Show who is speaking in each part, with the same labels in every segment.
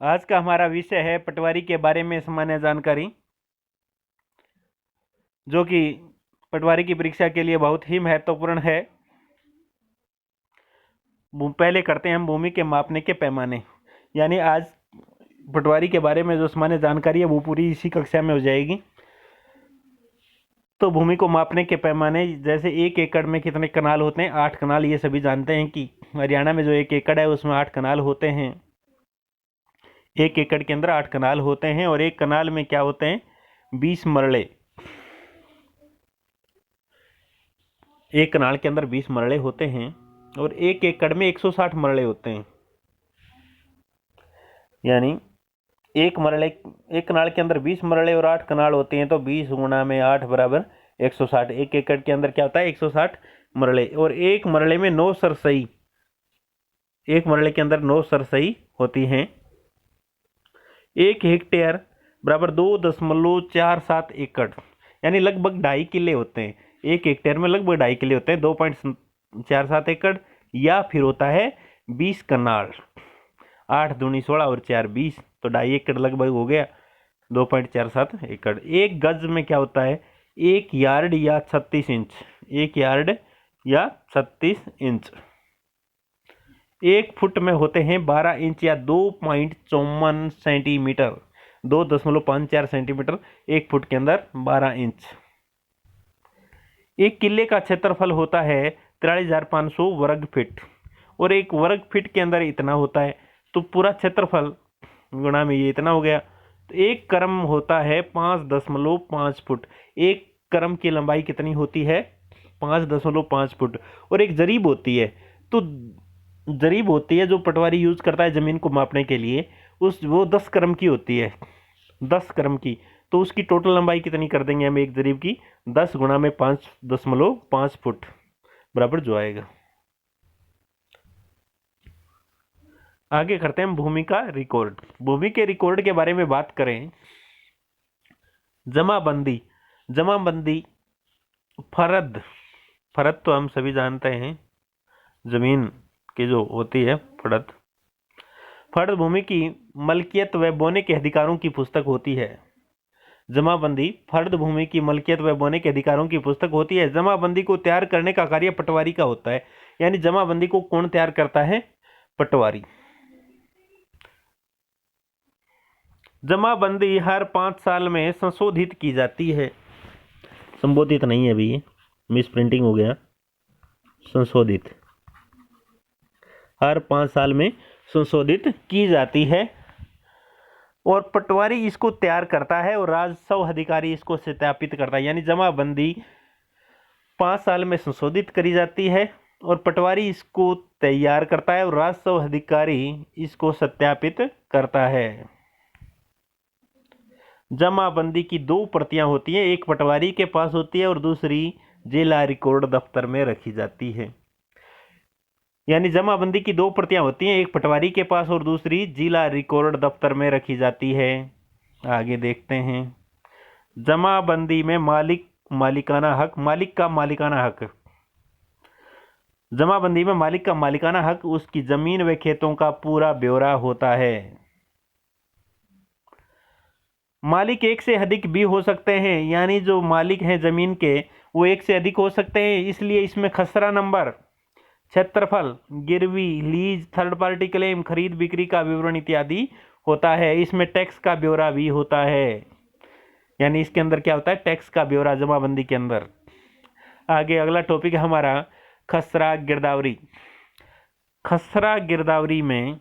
Speaker 1: आज का हमारा विषय है पटवारी के बारे में सामान्य जानकारी, जो कि पटवारी की परीक्षा के लिए बहुत ही महत्वपूर्ण है। पहले करते हैं हम भूमि के मापने के पैमाने। यानी आज पटवारी के बारे में जो सामान्य जानकारी है वो पूरी इसी कक्षा में हो जाएगी। तो भूमि को मापने के पैमाने, जैसे 1 एकड़ में कितने कनाल होते हैं, 8 कनाल। ये सभी जानते हैं कि हरियाणा में जो 1 एकड़ है उसमें 8 कनाल होते हैं। 1 एकड़ के अंदर 8 कनाल होते हैं और 1 कनाल में क्या होते हैं, 20 मरले। 1 कनाल के अंदर 20 मरले होते हैं और 1 एकड़ में 160 मरले होते हैं। यानी एक कनाल के अंदर 20 मरले और 8 कनाल होते हैं, तो 20 गुणा में 8 बराबर 160। 1 एकड़ के अंदर क्या होता है, 160 मरले। और एक मरले में 9 सरसई, एक मरले के अंदर 9 सरसई होती हैं। 1 हेक्टेयर बराबर 2.47 एकड़, यानी लगभग 2.5 किले होते हैं। 1 हेक्टेयर में लगभग 2.5 किले होते हैं, 2.47 एकड़। या फिर होता है 20 कनाल, 8 दूनी 16 और 4 20, तो 2.5 एकड़ लगभग हो गया, 2.47 एकड़। एक गज में क्या होता है, 1 यार्ड या 36 इंच। 1 यार्ड या 36 इंच। 1 फुट में होते हैं 12 इंच या 2.54 सेंटीमीटर। 2.54 सेंटीमीटर 1 फुट के अंदर 12 इंच। 1 किले का क्षेत्रफल होता है 43,500 वर्ग फीट, और 1 वर्ग फीट के अंदर इतना होता है, तो पूरा क्षेत्रफल गुणा में ये इतना हो गया। तो 1 क्रम होता है 5.5 फुट। 1 क्रम की लंबाई कितनी होती है, 5.5 फुट। और एक जरीब होती है, तो जरीब होती है जो पटवारी यूज करता है जमीन को मापने के लिए, वो 10 क्रम की होती है, 10 क्रम की। तो उसकी टोटल लंबाई कितनी कर देंगे हम एक जरीब की, 10 गुणा में 5.5 फुट बराबर जो आएगा। आगे करते हैं भूमि का रिकॉर्ड। भूमि के रिकॉर्ड के बारे में बात करें, जमाबंदी। जमाबंदी फरद, फरद तो हम सभी जानते हैं, जमीन की जो होती है फरद। फर्द भूमि की मलकियत व बोने के अधिकारों की पुस्तक होती है। जमाबंदी फर्द भूमि की मलकियत व बोने के अधिकारों की पुस्तक होती है। जमाबंदी को तैयार करने का कार्य पटवारी का होता है। यानी जमाबंदी को कौन तैयार करता है, पटवारी। जमाबंदी हर 5 साल में संशोधित की जाती है। संबोधित नहीं है अभी, मिस प्रिंटिंग हो गया, संशोधित। हर 5 साल में संशोधित की जाती है और पटवारी इसको तैयार करता है और राजस्व अधिकारी इसको सत्यापित करता है। यानी जमाबंदी 5 साल में संशोधित करी जाती है और पटवारी इसको तैयार करता है और राजस्व अधिकारी इसको सत्यापित करता है। जमाबंदी की 2 प्रतियां होती हैं, एक पटवारी के पास होती है और दूसरी जिला रिकॉर्ड दफ्तर में रखी जाती है। यानी जमाबंदी की 2 प्रतियां होती हैं, एक पटवारी के पास और दूसरी जिला रिकॉर्ड दफ्तर में रखी जाती है। आगे देखते हैं, जमाबंदी में मालिकाना हक, मालिक का मालिकाना हक। जमाबंदी में मालिक का मालिकाना हक उसकी जमीन व खेतों का पूरा ब्यौरा होता है। मालिक एक से अधिक भी हो सकते हैं, यानी जो मालिक हैं जमीन के वो एक से अधिक हो सकते हैं, इसलिए इसमें खसरा नंबर, क्षेत्रफल, गिरवी, लीज, थर्ड पार्टी क्लेम, खरीद बिक्री का विवरण इत्यादि होता है। इसमें टैक्स का ब्यौरा भी होता है, यानी इसके अंदर क्या होता है, टैक्स का ब्यौरा जमाबंदी के अंदर। आगे अगला टॉपिक है हमारा खसरा गिरदावरी। खसरा गिरदावरी में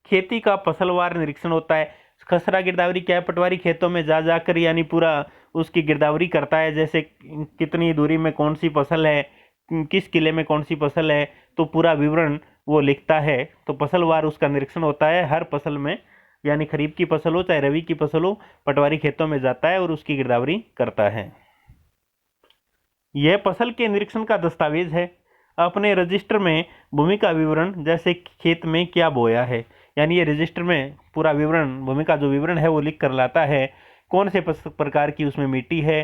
Speaker 1: खेती का फसलवार निरीक्षण होता है। खसरा गिरदावरी क्या है, पटवारी खेतों में जा जाकर यानी पूरा उसकी गिरदावरी करता है, जैसे कितनी दूरी में कौन सी फसल है, किस किले में कौन सी फसल है, तो पूरा विवरण वो लिखता है। तो फसलवार उसका निरीक्षण होता है हर फसल में, यानी खरीफ की फसल हो चाहे रबी की फसल हो, पटवारी खेतों में जाता है और उसकी गिरदावरी करता है। यह फसल के निरीक्षण का दस्तावेज है। अपने रजिस्टर में भूमि का विवरण, जैसे खेत में क्या बोया है, यानी ये रजिस्टर में पूरा विवरण, भूमि का जो विवरण है वो लिख कर लाता है। कौन से प्रकार की उसमें मिट्टी है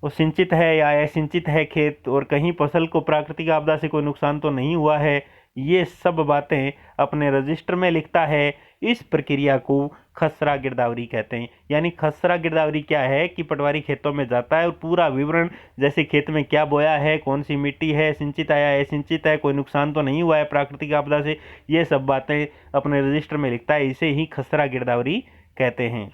Speaker 1: वो सिंचित है या असिंचित है खेत, और कहीं फसल को प्राकृतिक आपदा से कोई नुकसान तो नहीं हुआ है, ये सब बातें अपने रजिस्टर में लिखता है। इस प्रक्रिया को खसरा गिरदावरी कहते हैं। यानी खसरा गिरदावरी क्या है कि पटवारी खेतों में जाता है और पूरा विवरण, जैसे खेत में क्या बोया है, कौन सी मिट्टी है, सिंचित है या असिंचित है, कोई नुकसान तो नहीं हुआ है प्राकृतिक आपदा से, ये सब बातें अपने रजिस्टर में लिखता है। इसे ही खसरा गिरदावरी कहते हैं।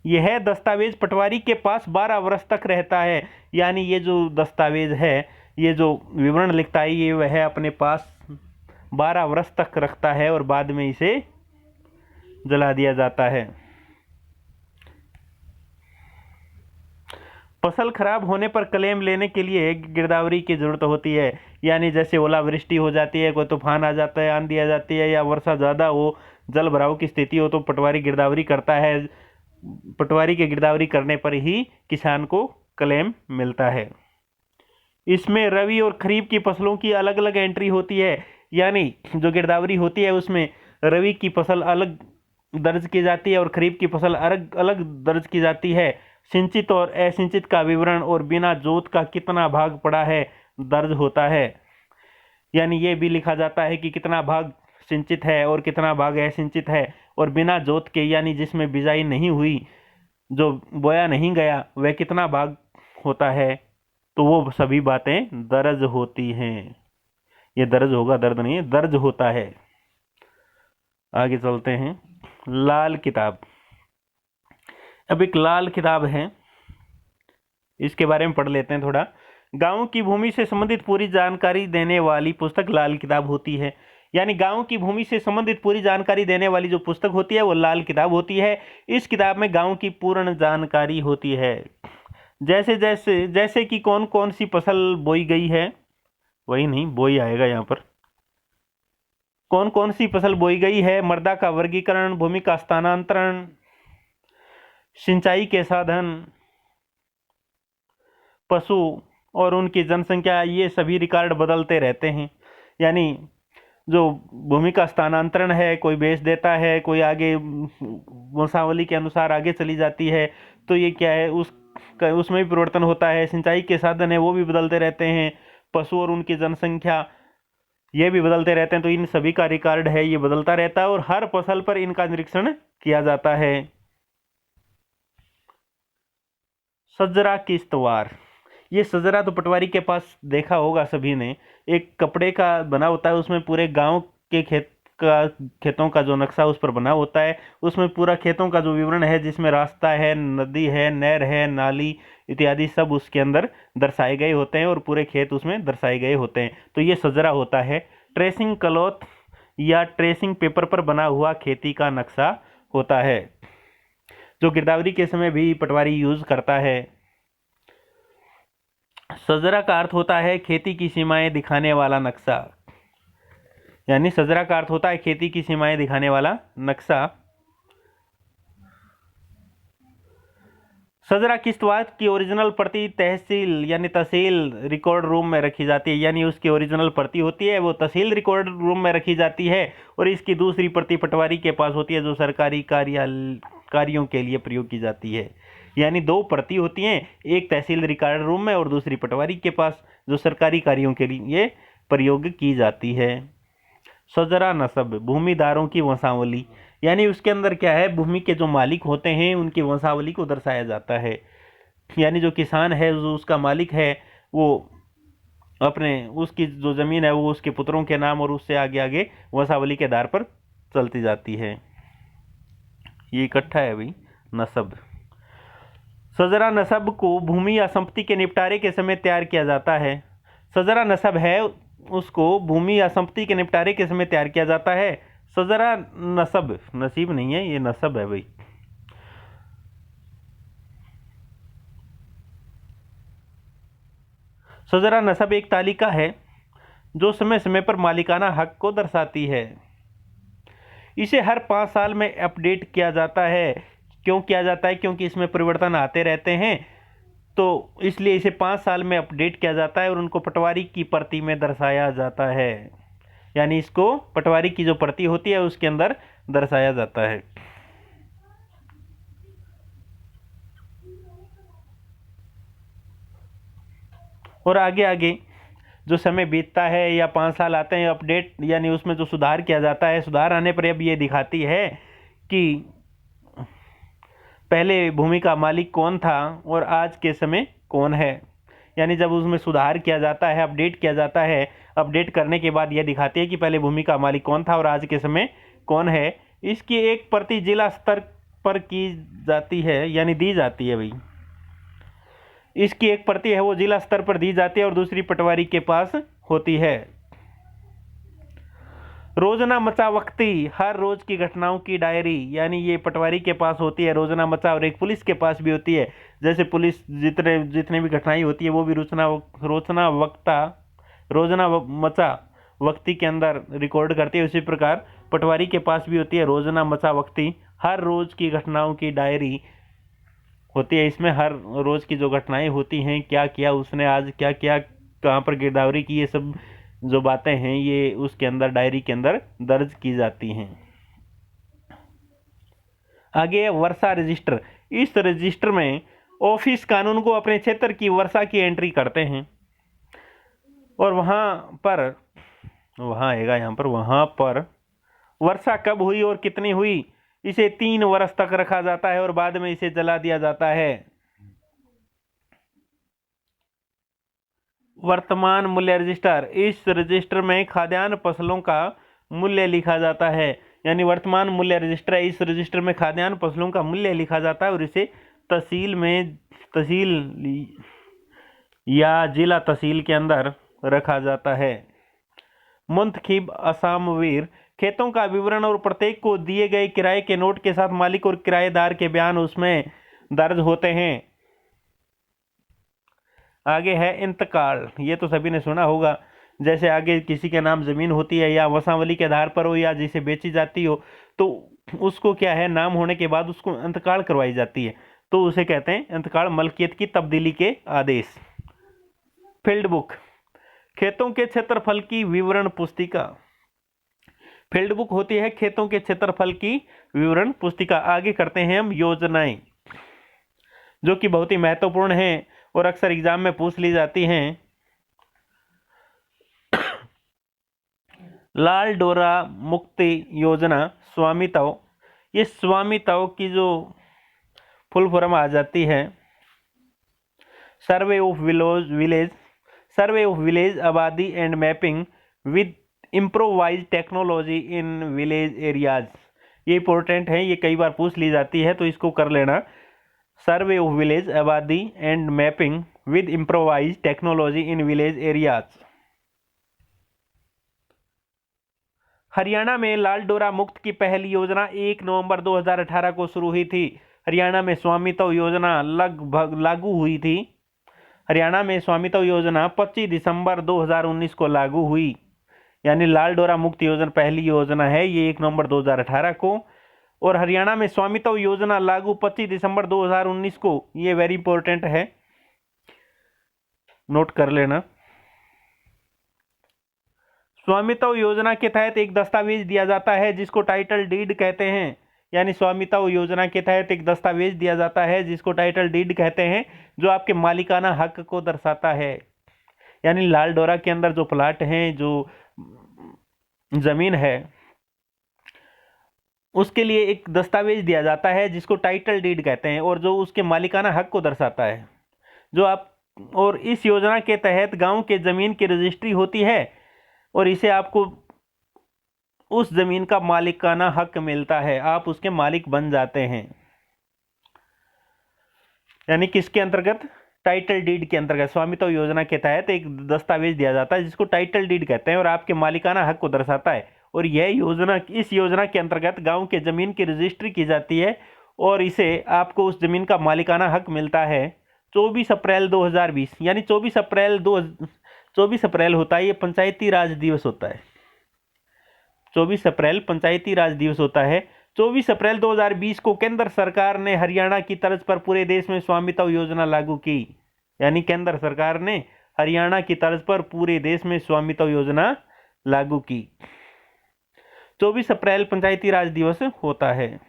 Speaker 1: यह दस्तावेज पटवारी के पास 12 वर्ष तक रहता है। यानी ये जो दस्तावेज है, ये जो विवरण लिखता है, ये वह अपने पास 12 वर्ष तक रखता है और बाद में इसे जला दिया जाता है। फसल खराब होने पर क्लेम लेने के लिए गिरदावरी की जरूरत होती है। यानी जैसे ओलावृष्टि हो जाती है, कोई तूफान आ जाता है, आंधी आ जाती है, या वर्षा ज़्यादा हो, जल भराव की स्थिति हो, तो पटवारी गिरदावरी करता है। पटवारी के गिरदावरी करने पर ही किसान को क्लेम मिलता है। इसमें रबी और खरीफ की फसलों की अलग अलग एंट्री होती है। यानी जो गिरदावरी होती है उसमें रबी की फसल अलग दर्ज की जाती है और खरीफ की फसल अलग अलग दर्ज की जाती है। सिंचित और असिंचित का विवरण और बिना जोत का कितना भाग पड़ा है दर्ज होता है। यानी ये भी लिखा जाता है कि कितना भाग सिंचित है और कितना भाग असिंचित है, और बिना जोत के यानी जिसमें बिजाई नहीं हुई, जो बोया नहीं गया, वह कितना भाग होता है। तो वो सभी बातें दर्ज होती हैं। ये दर्ज होगा, दर्द नहीं है, दर्ज होता है। आगे चलते हैं। लाल किताब। अब एक लाल किताब है, इसके बारे में पढ़ लेते हैं थोड़ा। गांव की भूमि से संबंधित पूरी जानकारी देने वाली पुस्तक लाल किताब होती है। यानी गांव की भूमि से संबंधित पूरी जानकारी देने वाली जो पुस्तक होती है वो लाल किताब होती है। इस किताब में गांव की पूर्ण जानकारी होती है। जैसे कि कौन कौन सी फसल बोई गई है, वही नहीं, बोई आएगा यहाँ पर, कौन कौन सी फसल बोई गई है, मृदा का वर्गीकरण, भूमि का स्थानांतरण, सिंचाई के साधन, पशु और उनकी जनसंख्या, ये सभी रिकॉर्ड बदलते रहते हैं। यानी जो भूमि का स्थानांतरण है, कोई बेच देता है, कोई आगे वंशावली के अनुसार आगे चली जाती है, तो ये क्या है, उसमें भी परिवर्तन होता है। सिंचाई के साधन है वो भी बदलते रहते हैं। पशु और उनकी जनसंख्या ये भी बदलते रहते हैं। तो इन सभी का रिकॉर्ड है, ये बदलता रहता है और हर फसल पर इनका निरीक्षण किया जाता है। सजरा किश्तवार। ये सजरा तो पटवारी के पास देखा होगा सभी ने, एक कपड़े का बना होता है, उसमें पूरे गांव के खेतों का जो नक्शा उस पर बना होता है। उसमें पूरा खेतों का जो विवरण है, जिसमें रास्ता है, नदी है, नहर है, नाली इत्यादि सब उसके अंदर दर्शाए गए होते हैं और पूरे खेत उसमें दर्शाए गए होते हैं। तो ये सजरा होता है। ट्रेसिंग क्लॉथ या ट्रेसिंग पेपर पर बना हुआ खेती का नक्शा होता है, जो गिरदावरी के समय भी पटवारी यूज करता है। सजरा का अर्थ होता है खेती की सीमाएं दिखाने वाला नक्शा। यानी सजरा का अर्थ होता है खेती की सीमाएं दिखाने वाला नक्शा। सजरा किश्तवाड़ की ओरिजिनल प्रति तहसील यानी तहसील रिकॉर्ड रूम में रखी जाती है। यानी उसकी ओरिजिनल प्रति होती है वो तहसील रिकॉर्ड रूम में रखी जाती है, और इसकी दूसरी प्रति पटवारी के पास होती है, जो सरकारी कार्यों के लिए प्रयोग की जाती है। यानी दो प्रति होती हैं, एक तहसील रिकॉर्ड रूम में और दूसरी पटवारी के पास, जो सरकारी कार्यों के लिए प्रयोग की जाती है। सजरा नस्ब, भूमिदारों की वंशावली। यानी उसके अंदर क्या है, भूमि के जो मालिक होते हैं उनकी वंशावली को दर्शाया जाता है। यानी जो किसान है, जो उसका मालिक है, वो अपने उसकी जो जमीन है वो उसके पुत्रों के नाम और उससे आगे आगे वंशावली के आधार पर चलती जाती है। ये इकट्ठा है भाई नस्ब। सजरा नस्ब को भूमि या संपत्ति के निपटारे के समय तैयार किया जाता है। सजरा नस्ब है उसको भूमि या संपत्ति के निपटारे के समय तैयार किया जाता है। सजरा नस्ब, नसीब नहीं है, ये नस्ब है भाई। सजरा नस्ब एक तालिका है जो समय समय पर मालिकाना हक को दर्शाती है। इसे हर 5 साल में अपडेट किया जाता है। क्यों किया जाता है? क्योंकि इसमें परिवर्तन आते रहते हैं, तो इसलिए इसे 5 साल में अपडेट किया जाता है और उनको पटवारी की प्रति में दर्शाया जाता है। यानी इसको पटवारी की जो प्रति होती है उसके अंदर दर्शाया जाता है। और आगे आगे जो समय बीतता है या 5 साल आते हैं, अपडेट यानी उसमें जो सुधार किया जाता है, सुधार आने पर अब ये दिखाती है कि पहले भूमि का मालिक कौन था और आज के समय कौन है। यानी जब उसमें सुधार किया जाता है, अपडेट किया जाता है, अपडेट करने के बाद यह दिखाती है कि पहले भूमि का मालिक कौन था और आज के समय कौन है। इसकी एक प्रति जिला स्तर पर की जाती है, यानी दी जाती है भाई। इसकी एक प्रति है वो जिला स्तर पर दी जाती है और दूसरी पटवारी के पास होती है। रोजना मचा वक्ती, हर रोज की घटनाओं की डायरी, यानी ये पटवारी के पास होती है रोजना मचा, और एक पुलिस के पास भी होती है। जैसे पुलिस जितने भी घटनाएं होती है वो भी रोजना मचा वक्ती के अंदर रिकॉर्ड करती है। उसी प्रकार पटवारी के पास भी होती है रोजना मचा वक्ती, हर रोज की घटनाओं की डायरी होती है। इसमें हर रोज की जो घटनाएं होती हैं, क्या किया उसने, आज क्या किया, कहाँ पर गिरदावरी की, ये सब जो बातें हैं ये उसके अंदर डायरी के अंदर दर्ज की जाती हैं। आगे वर्षा रजिस्टर। इस रजिस्टर में ऑफिस कानून को अपने क्षेत्र की वर्षा की एंट्री करते हैं और वहां पर वर्षा कब हुई और कितनी हुई, इसे 3 वर्ष तक रखा जाता है और बाद में इसे जला दिया जाता है। वर्तमान मूल्य रजिस्टर। इस रजिस्टर में खाद्यान्न फसलों का मूल्य लिखा जाता है, यानी वर्तमान मूल्य रजिस्टर है। इस रजिस्टर में खाद्यान्न फसलों का मूल्य लिखा जाता है और इसे तहसील या जिला तहसील के अंदर रखा जाता है। मुंतखिब असामवीर, खेतों का विवरण और प्रत्येक को दिए गए किराए के नोट के साथ मालिक और किराएदार के बयान उसमें दर्ज होते हैं। आगे है इंतकाल। ये तो सभी ने सुना होगा। जैसे आगे किसी के नाम जमीन होती है या वसावली के आधार पर हो या जिसे बेची जाती हो, तो उसको क्या है, नाम होने के बाद उसको इंतकाल करवाई जाती है, तो उसे कहते हैं इंतकाल, मलकियत की तब्दीली के आदेश। फील्ड बुक, खेतों के क्षेत्रफल की विवरण पुस्तिका। फील्ड बुक होती है खेतों के क्षेत्रफल की विवरण पुस्तिका। आगे करते हैं हम योजनाएं, जो कि बहुत ही महत्वपूर्ण है और अक्सर एग्जाम में पूछ ली जाती हैं। लाल डोरा मुक्ति योजना, स्वामित्व। ये स्वामित्व की जो फुल फॉर्म आ जाती है सर्वे ऑफ विलेज आबादी and mapping with improvise technology in village areas. ये इंपॉर्टेंट है, ये कई बार पूछ ली जाती है, तो इसको कर लेना। सर्वे ऑफ विलेज आबादी and mapping with improvise technology in village areas. Haryana में लाल डोरा मुक्त की पहली योजना 1 नवंबर 2018 को शुरू हुई थी। हरियाणा में स्वामित्व योजना लगभग लागू हुई थी। हरियाणा में स्वामित्व योजना 25 दिसंबर 2019 को लागू हुई, यानी लाल डोरा मुक्त योजना पहली योजना है ये 1 नवंबर 2018 को। और हरियाणा में स्वामित्व योजना लागू 25 दिसंबर 2019 को। ये वेरी इंपॉर्टेंट है, नोट कर लेना। स्वामित्व योजना के तहत एक दस्तावेज दिया जाता है जिसको टाइटल डीड कहते हैं। यानी स्वामित्व योजना के तहत एक दस्तावेज दिया जाता है जिसको टाइटल डीड कहते हैं, जो आपके मालिकाना हक को दर्शाता है। यानी लाल डोरा के अंदर जो प्लाट हैं, जो जमीन है, उसके लिए एक दस्तावेज दिया जाता है जिसको टाइटल डीड कहते हैं और जो उसके मालिकाना हक को दर्शाता है। और इस योजना के तहत गांव के जमीन की रजिस्ट्री होती है और इसे आपको उस जमीन का मालिकाना हक मिलता है, आप उसके मालिक बन जाते हैं। यानी किसके अंतर्गत, टाइटल डीड के अंतर्गत। स्वामित्व योजना के तहत एक दस्तावेज दिया जाता है जिसको टाइटल डीड कहते हैं और आपके मालिकाना हक को दर्शाता है। और इस योजना के अंतर्गत गांव के जमीन की रजिस्ट्री की जाती है और इसे आपको उस जमीन का मालिकाना हक मिलता है। 24 अप्रैल 2020, यानी 24 अप्रैल होता है, ये पंचायती राज दिवस होता है। 24 अप्रैल पंचायती राज दिवस होता है। 24 अप्रैल 2020 को केंद्र सरकार ने हरियाणा की तर्ज पर पूरे देश में स्वामित्व योजना लागू की। यानी केंद्र सरकार ने हरियाणा की तर्ज पर पूरे देश में स्वामित्व योजना लागू की। 24 अप्रैल पंचायती राज दिवस होता है।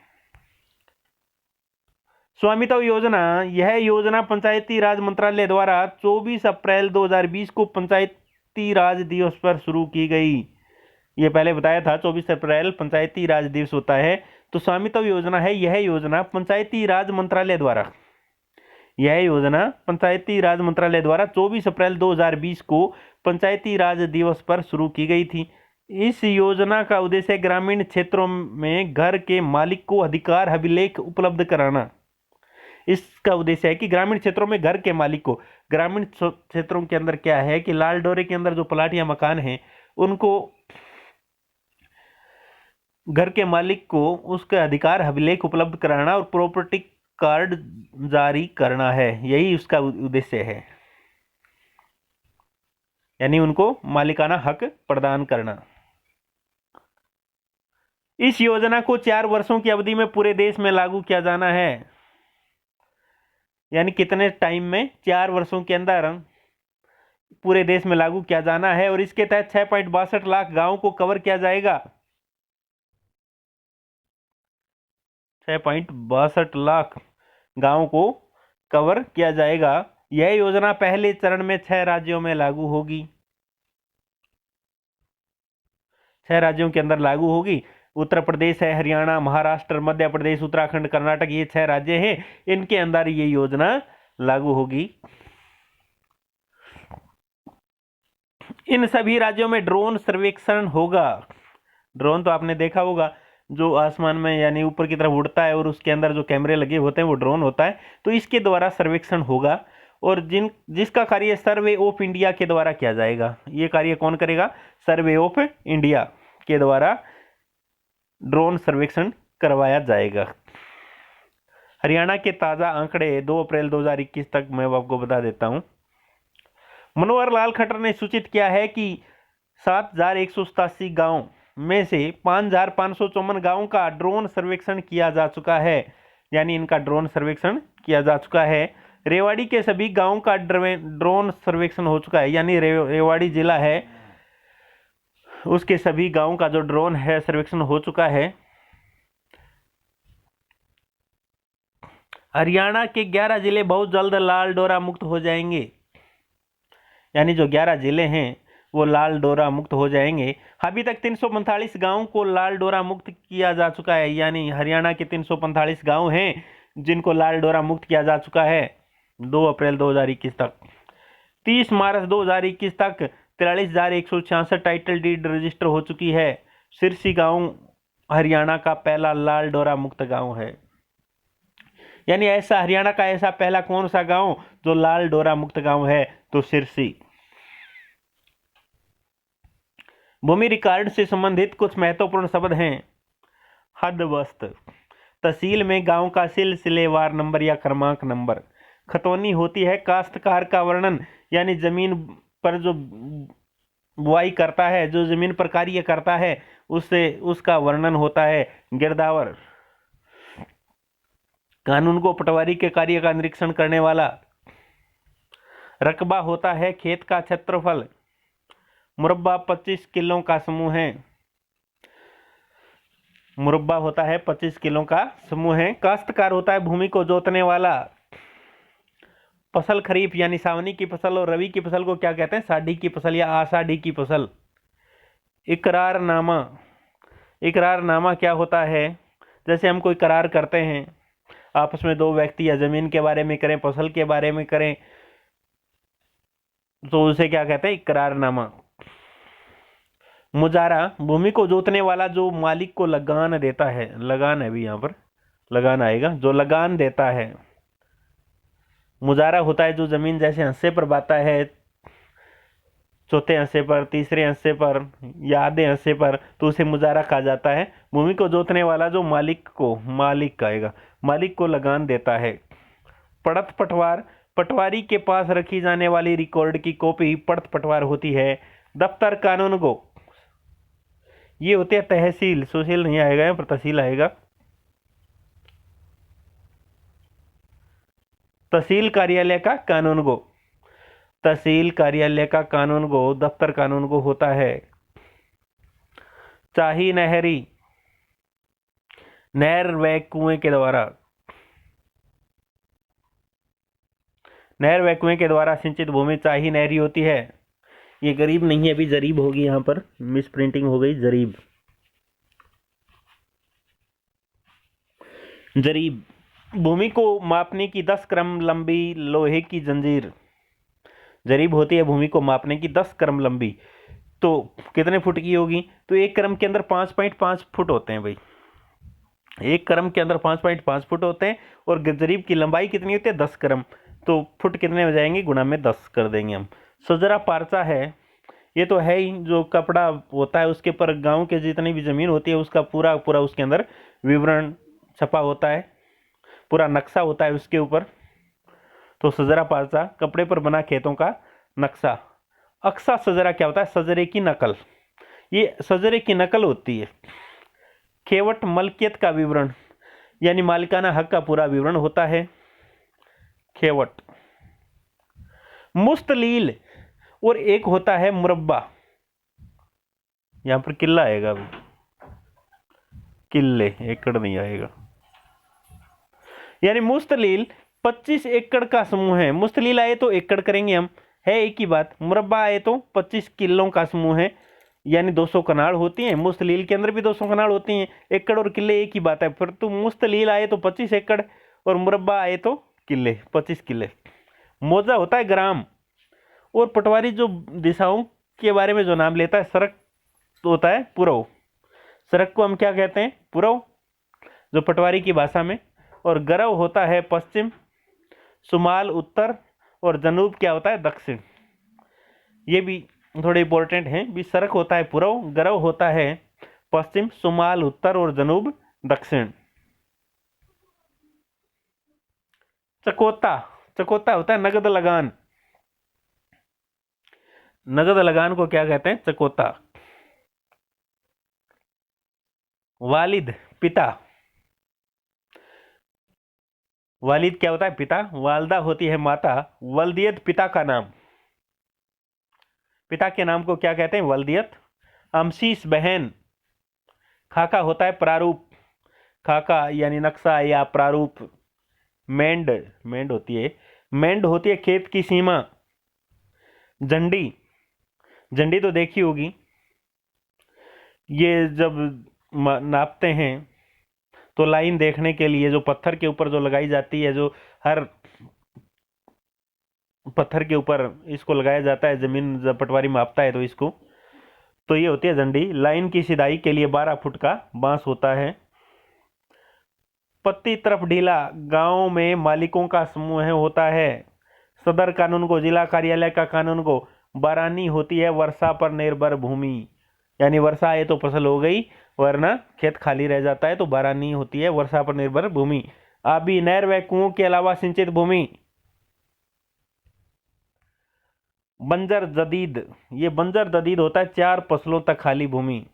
Speaker 1: स्वामित्व योजना, यह योजना पंचायती राज मंत्रालय द्वारा 24 अप्रैल 2020 को पंचायती राज दिवस पर शुरू की गई। ये पहले बताया था 24 अप्रैल पंचायती राज दिवस होता है। तो स्वामित्व योजना है, यह योजना पंचायती राज मंत्रालय द्वारा, यह योजना पंचायती राज मंत्रालय द्वारा 24 अप्रैल 2020 को पंचायती राज दिवस पर शुरू की गई थी। इस योजना का उद्देश्य ग्रामीण क्षेत्रों में घर के मालिक को अधिकार अभिलेख उपलब्ध कराना। इसका उद्देश्य है कि ग्रामीण क्षेत्रों में घर के मालिक को, ग्रामीण क्षेत्रों के अंदर क्या है कि लाल डोरे के अंदर जो प्लाट या मकान हैं उनको, घर के मालिक को उसका अधिकार अभिलेख उपलब्ध कराना और प्रॉपर्टी कार्ड जारी करना है, यही उसका उद्देश्य है, यानी उनको मालिकाना हक प्रदान करना। इस योजना को 4 वर्षों की अवधि में पूरे देश में लागू किया जाना है। यानी कितने टाइम में? 4 वर्षों के अंदर पूरे देश में लागू किया जाना है। और इसके तहत 6.62 लाख गांवों को कवर किया जाएगा। 6.62 लाख गांवों को कवर किया जाएगा। यह योजना पहले चरण में 6 राज्यों में लागू होगी। 6 राज्यों के अंदर लागू होगी। उत्तर प्रदेश है, हरियाणा, महाराष्ट्र, मध्य प्रदेश, उत्तराखंड, कर्नाटक, ये 6 राज्य हैं, इनके अंदर ये योजना लागू होगी। इन सभी राज्यों में ड्रोन सर्वेक्षण होगा। ड्रोन तो आपने देखा होगा, जो आसमान में यानी ऊपर की तरफ उड़ता है और उसके अंदर जो कैमरे लगे होते हैं वो ड्रोन होता है। तो इसके द्वारा सर्वेक्षण होगा और जिसका कार्य सर्वे ऑफ इंडिया के द्वारा किया जाएगा। ये कार्य कौन करेगा? सर्वे ऑफ इंडिया के द्वारा ड्रोन सर्वेक्षण करवाया जाएगा। हरियाणा के ताजा आंकड़े 2 अप्रैल 2021 तक मैं आपको बता देता हूं। मनोहर लाल खट्टर ने सूचित किया है कि 7,187 गांव में से 5,554 गांवों का ड्रोन सर्वेक्षण किया जा चुका है, यानी इनका ड्रोन सर्वेक्षण किया जा चुका है। रेवाड़ी के सभी गांवों का ड्रोन सर्वेक्षण हो चुका है, यानी रेवाड़ी जिला है उसके सभी गांवों का जो ड्रोन है सर्वेक्षण हो चुका है। हरियाणा के 11 जिले बहुत जल्द लाल डोरा मुक्त हो जाएंगे, यानी जो 11 जिले हैं वो लाल डोरा मुक्त हो जाएंगे। अभी तक 345 गांवों को लाल डोरा मुक्त किया जा चुका है, यानी हरियाणा के 345 गांव हैं जिनको लाल डोरा मुक्त किया जा चुका है 2 अप्रैल 2021 तक। 30 मार्च 2021 तक 43,166 टाइटल डीड रजिस्टर हो चुकी है। सिरसी गांव हरियाणा का पहला लाल डोरा मुक्त गांव है, यानी ऐसा हरियाणा का ऐसा पहला कौन सा गांव जो लाल डोरा मुक्त गांव है? तो सिरसी। भूमि रिकॉर्ड से संबंधित कुछ महत्वपूर्ण शब्द हैं। हदबस्त, तहसील में गांव का सिलसिलेवार नंबर या क्रमांक नंबर। खतौनी होती है काश्तकार का वर्णन, यानी जमीन पर जो बुआई करता है, जो जमीन पर कार्य करता है उससे उसका वर्णन होता है। गिरदावर, कानून को पटवारी के कार्य का निरीक्षण करने वाला। रकबा होता है खेत का क्षेत्रफल। मुरब्बा 25 किलो का समूह है। मुरब्बा होता है 25 किलो का समूह है। काश्तकार होता है भूमि को जोतने वाला। फसल खरीफ यानी सावनी की फसल और रवि की फसल को क्या कहते हैं? साढ़ी की फसल या आषाढ़ी की फसल। इकरारनामा, इकरारनामा क्या होता है? जैसे हम कोई करार करते हैं आपस में, 2 व्यक्ति या जमीन के बारे में करें, फसल के बारे में करें, तो उसे क्या कहते हैं? इकरारनामा। मुजारा, भूमि को जोतने वाला जो मालिक को लगान देता है। लगान है भी, यहाँ पर लगान आएगा, जो लगान देता है। मुजारा होता है जो जमीन जैसे हिस्से पर बांटता है, चौथे हिस्से पर, तीसरे हिस्से पर या आधे हिस्से पर, तो उसे मुजारा कहा जाता है। भूमि को जोतने वाला जो मालिक को, मालिक कहेगा, मालिक को लगान देता है। पड़त पटवार, पटवारी के पास रखी जाने वाली रिकॉर्ड की कॉपी पड़त पटवार होती है। दफ्तर कानून गो, ये होते हैं तहसील। सुशील नहीं आएगा यहाँ पर, तहसील आएगा। तहसील कार्यालय का कानून गो, तहसील कार्यालय का कानून गो दफ्तर कानून गो होता है। चाही नहरी, नहर व कुएं के द्वारा। नहर व कुएं के द्वारा सिंचित भूमि चाही नहरी होती है। ये गरीब नहीं है, अभी जरीब होगी, यहाँ पर मिस प्रिंटिंग हो गई, जरीब। जरीब भूमि को मापने की 10 क्रम लंबी लोहे की जंजीर। जरीब होती है भूमि को मापने की 10 क्रम लंबी, तो कितने फुट की होगी? तो एक क्रम के अंदर 5.5 फुट होते हैं भाई, एक क्रम के अंदर 5.5 फुट होते हैं। और जरीब की लंबाई कितनी होती है? 10 क्रम। तो फुट कितने हो जाएंगे? गुणा में 10 कर देंगे हम। सजरा पारचा है, ये तो है ही, जो कपड़ा होता है उसके पर गांव के जितनी भी जमीन होती है उसका पूरा पूरा उसके अंदर विवरण छपा होता है, पूरा नक्शा होता है उसके ऊपर। तो सजरा पारचा कपड़े पर बना खेतों का नक्शा। अक्सा सजरा क्या होता है? सजरे की नकल, ये सजरे की नकल होती है। खेवट मलकियत का विवरण, यानी मालिकाना हक का पूरा विवरण होता है, खेवट। मुस्तलील और एक होता है मुरब्बा, यहां पर किल्ला आएगा अभी, किल्ले, एकड़ नहीं आएगा। यानी मुस्तलील 25 एकड़ का समूह है। मुस्तलील आए तो एकड़ करेंगे हम, है एक ही बात। मुरब्बा आए तो 25 किलों का समूह है, यानी 200 कनाल होती हैं। मुस्तलील के अंदर भी 200 कनाल होती हैं। एकड़ और किले एक ही बात है, फिर तो मुस्तलील आए तो 25 एकड़ और मुरब्बा आए तो किले, 25 किले। मौजा होता है ग्राम। और पटवारी जो दिशाओं के बारे में जो नाम लेता है, सड़क तो होता है पुरव। सड़क को हम क्या कहते हैं? पुरव, जो पटवारी की भाषा में। और गरव होता है पश्चिम, सुमाल उत्तर, और जनूब क्या होता है? दक्षिण। ये भी थोड़े इंपॉर्टेंट हैं भी। सड़क होता है पूर्व, गरव होता है पश्चिम, सुमाल उत्तर, और जनूब दक्षिण। चकोता, चकोता होता है नगद लगान। नगद लगान को क्या कहते हैं? चकोता। वालिद पिता, वालिद क्या होता है? पिता। वालदा होती है माता। वल्दियत पिता का नाम, पिता के नाम को क्या कहते हैं? वल्दियत। अमशीस बहन। खाका होता है प्रारूप, खाका यानी नक्शा या प्रारूप। मेंड, मेंड होती है, मेंड होती है खेत की सीमा। झंडी, झंडी तो देखी होगी, ये जब नापते हैं तो लाइन देखने के लिए जो पत्थर के ऊपर जो लगाई जाती है, जो हर पत्थर के ऊपर इसको लगाया जाता है, जमीन जब पटवारी मापता है तो इसको, तो ये होती है झंडी। लाइन की सिधाई के लिए 12 फुट का बांस होता है। पत्ती तरफ ढीला, गांव में मालिकों का समूह होता है। सदर कानून को, जिला कार्यालय का कानून को। बारानी होती है वर्षा पर निर्भर भूमि, यानी वर्षा आए तो फसल हो गई, वरना खेत खाली रह जाता है, तो बारानी होती है वर्षा पर निर्भर भूमि। आबी नहर व कुओं के अलावा सिंचित भूमि। बंजर जदीद, ये बंजर जदीद होता है 4 फसलों तक खाली भूमि।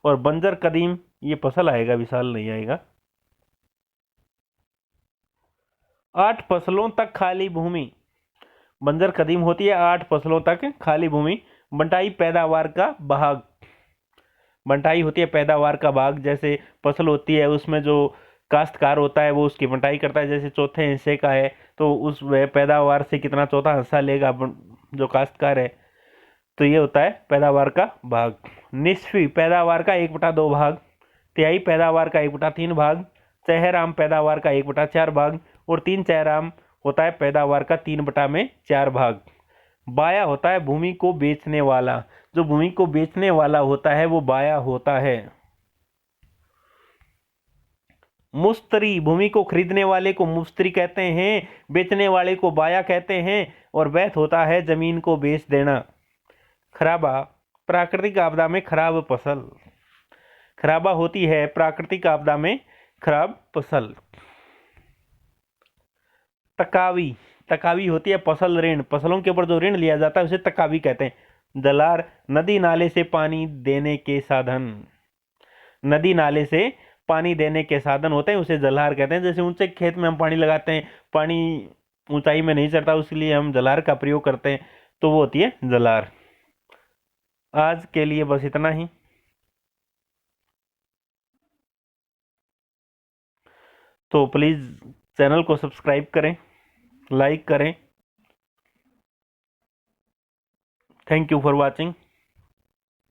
Speaker 1: और बंजर कदीम, ये फसल आएगा, विशाल नहीं आएगा। 8 फसलों तक खाली भूमि। बंजर कदीम होती है 8 फसलों तक खाली भूमि। बंटाई पैदावार का भाग, बंटाई होती है पैदावार का भाग। जैसे फसल होती है उसमें जो काश्तकार होता है वो उसकी बंटाई करता है, जैसे चौथे हिस्से का है तो उस वह पैदावार से कितना चौथा हिस्सा लेगा जो काश्तकार है, तो ये होता है पैदावार का भाग। निस्फी पैदावार का 1/2 भाग। तिहाई पैदावार का 1/3 भाग। चहराम पैदावार का 1/4 भाग। और 3 चहराम होता है पैदावार का 3/4 भाग। बाया होता है भूमि को बेचने वाला, जो भूमि को बेचने वाला होता है वो बाया होता है। मुस्तरी, भूमि को खरीदने वाले को मुस्तरी कहते हैं, बेचने वाले को बाया कहते हैं। और वैध होता है जमीन को बेच देना। खराबा, प्राकृतिक आपदा में खराब फसल। खराबा होती है प्राकृतिक आपदा में खराब फसल। तकावी, तकावी होती है फसल ऋण, फसलों के ऊपर जो ऋण लिया जाता है उसे तकावी कहते हैं। जलार, नदी नाले से पानी देने के साधन। नदी नाले से पानी देने के साधन होते हैं, उसे जलार कहते हैं। जैसे ऊंचे खेत में हम पानी लगाते हैं, पानी ऊंचाई में नहीं चढ़ता, उसलिए हम जलार का प्रयोग करते हैं, तो वो होती है जलार। आज के लिए बस इतना ही। तो प्लीज़ चैनल को सब्सक्राइब करें, लाइक करें थैंक यू फॉर वॉचिंग।